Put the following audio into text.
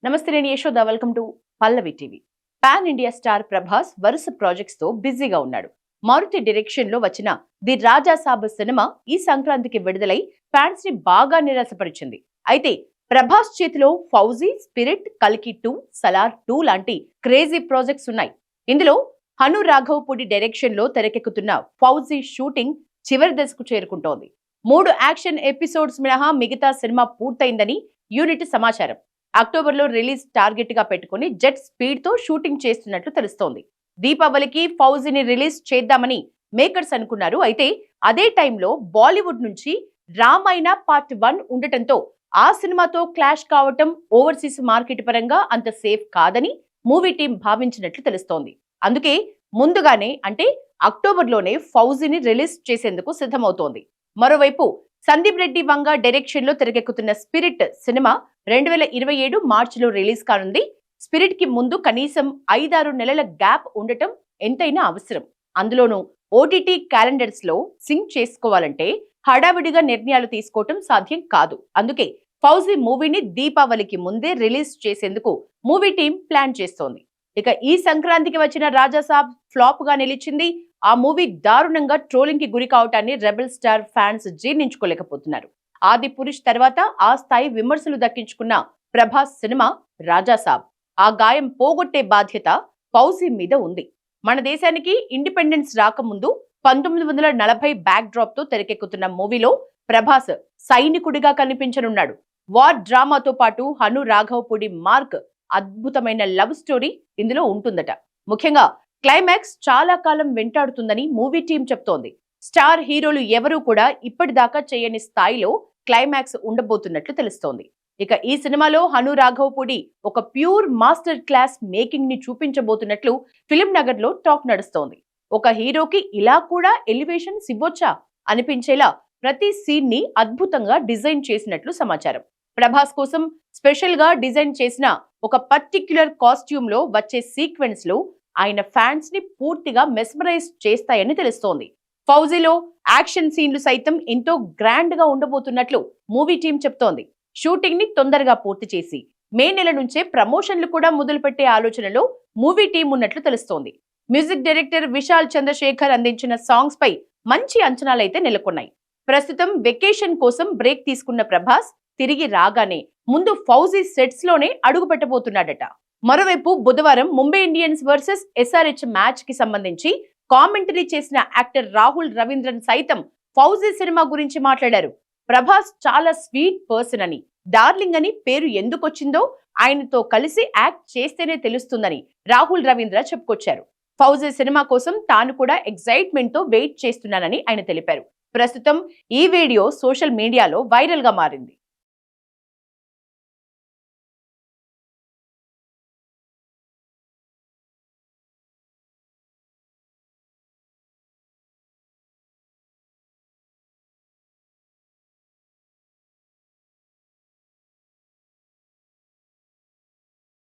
నమస్తే, నేను Yashoda. Welcome to Pallavi TV. Pan India star Prabhas వరుస ప్రాజెక్ట్స్ తో బిజీగా ఉన్నాడు. మారుతి డైరెక్షన్ లో వచ్చిన ది రాజా సాబ్ సినిమా ఈ సంక్రాంతికి విడుదలై ఫ్యాన్స్ ని బాగా నిరాశపరిచింది. అయితే ప్రభాస్ చేతిలో ఫౌజీ, స్పిరిట్, కల్కి 2, సలార్ 2 లాంటి క్రేజీ ప్రాజెక్ట్స్ ఉన్నాయి. ఇందులో హను రాఘవపూడి డైరెక్షన్ లో తెరకెక్కుతున్న ఫౌజీ షూటింగ్ చివరి దశకు చేరుకుంటోంది. 3 యాక్షన్ ఎపిసోడ్స్ మినహా మిగతా సినిమా పూర్తయిందని యూనిట్ సమాచారం. అక్టోబర్లో రిలీజ్ టార్గెట్ గా పెట్టుకుని జెట్ స్పీడ్ తో షూటింగ్ చేస్తున్నట్లు తెలుస్తోంది. దీపావళికి ఫౌజీని రిలీజ్ చేద్దామని మేకర్స్ అనుకున్నారు. అయితే అదే టైంలో బాలీవుడ్ నుంచి రామాయణ పార్ట్ 1 ఉండటంతో ఆ సినిమాతో క్లాష్ కావటం ఓవర్సీస్ మార్కెట్ పరంగా అంత సేఫ్ కాదని మూవీ టీం భావించినట్లు తెలుస్తోంది. అందుకే ముందుగానే అంటే అక్టోబర్లోనే ఫౌజీని రిలీజ్ చేసేందుకు సిద్ధమవుతోంది. మరోవైపు సందీప్ రెడ్డి వంగ డైరెక్షన్ లో తెరకెక్కుతున్న స్పిరిట్ సినిమా 2027 మార్చిలో రిలీజ్ కానుంది. స్పిరిట్ కి ముందు కనీసం 5-6 నెలల గ్యాప్ ఉండటం ఎంతైనా అవసరం. అందులోనూ ఓటీటీ క్యాలెండర్స్ లో సింక్ చేసుకోవాలంటే హడావిడిగా నిర్ణయాలు తీసుకోవటం సాధ్యం కాదు. అందుకే ఫౌజీ మూవీని దీపావళికి ముందే రిలీజ్ చేసేందుకు మూవీ టీం ప్లాన్ చేస్తోంది. ఇక ఈ సంక్రాంతికి వచ్చిన రాజాసాబ్ ఫ్లాప్ గా నిలిచింది. ఆ మూవీ దారుణంగా ట్రోలింగ్ కి గురి కావటాన్ని రెబల్ స్టార్ ఫ్యాన్స్ జీర్ణించుకోలేకపోతున్నారు. ఆది పురుష్ తర్వాత ఆ స్థాయి విమర్శలు దక్కించుకున్న ప్రభాస్ సినిమా రాజాసాబ్ ఆ గాయం పోగొట్టే బాధ్యత ఫౌజీ మీద ఉంది. మన దేశానికి ఇండిపెండెన్స్ రాకముందు 1940 బ్యాక్ డ్రాప్ తో తెరకెక్కుతున్న మూవీలో ప్రభాస్ సైనికుడిగా కనిపించనున్నాడు. వార్ డ్రామాతో పాటు హను రాఘవపూడి మార్క్ అద్భుతమైన లవ్ స్టోరీ ఇందులో ఉంటుందట. ముఖ్యంగా క్లైమాక్స్ చాలా కాలం వెంటాడుతుందని మూవీ టీం చెప్తోంది. స్టార్ హీరోలు ఎవరూ కూడా ఇప్పటిదాకా చేయని స్థాయిలో క్లైమాక్స్ ఉండబోతున్నట్లు తెలుస్తోంది. ఇక ఈ సినిమాలో హను రాఘవపూడి ఒక ప్యూర్ మాస్టర్ క్లాస్ మేకింగ్ ని చూపించబోతున్నట్లు ఫిలిం నగర్ లో టాక్ నడుస్తోంది. ఒక హీరోకి ఇలా కూడా ఎలివేషన్స్ ఇవ్వొచ్చా అనిపించేలా ప్రతి సీన్ ని అద్భుతంగా డిజైన్ చేసినట్లు సమాచారం. ప్రభాస్ కోసం స్పెషల్ గా డిజైన్ చేసిన ఒక పర్టిక్యులర్ కాస్ట్యూమ్ లో వచ్చే సీక్వెన్స్ లో ఆయన ఫ్యాన్స్ ని పూర్తిగా మెస్మరైజ్ చేస్తాయని తెలుస్తోంది. ఫౌజీలో యాక్షన్ సీన్లు సైతం ఎంతో గ్రాండ్ గా ఉండబోతున్నట్లు మూవీ టీం చెప్తోంది. షూటింగ్ ని తొందరగా పూర్తి చేసి మే నెల నుంచే ప్రమోషన్లు కూడా మొదలుపెట్టే ఆలోచనలో మూవీ టీం ఉన్నట్లు తెలుస్తోంది. మ్యూజిక్ డైరెక్టర్ విశాల్ చంద్రశేఖర్ అందించిన సాంగ్స్ పై మంచి అంచనాలైతే నెలకొన్నాయి. ప్రస్తుతం వెకేషన్ కోసం బ్రేక్ తీసుకున్న ప్రభాస్ తిరిగి రాగానే ముందు ఫౌజీ సెట్స్ లోనే అడుగు పెట్టబోతున్నాడట. మరోవైపు బుధవారం Mumbai Indians versus SRH match కి సంబంధించి కామెంటరీ చేసిన యాక్టర్ రాహుల్ రవీంద్రన్ సైతం ఫౌజీ సినిమా గురించి మాట్లాడారు. ప్రభాస్ చాలా స్వీట్ పర్సన్ అని, డార్లింగ్ అని పేరు ఎందుకొచ్చిందో ఆయనతో కలిసి యాక్ట్ చేస్తేనే తెలుస్తుందని రాహుల్ రవీంద్ర చెప్పుకొచ్చారు. ఫౌజీ సినిమా కోసం తాను కూడా ఎక్సైట్మెంట్ తో వెయిట్ చేస్తున్నానని ఆయన తెలిపారు. ప్రస్తుతం ఈ వీడియో సోషల్ మీడియాలో వైరల్ గా మారింది.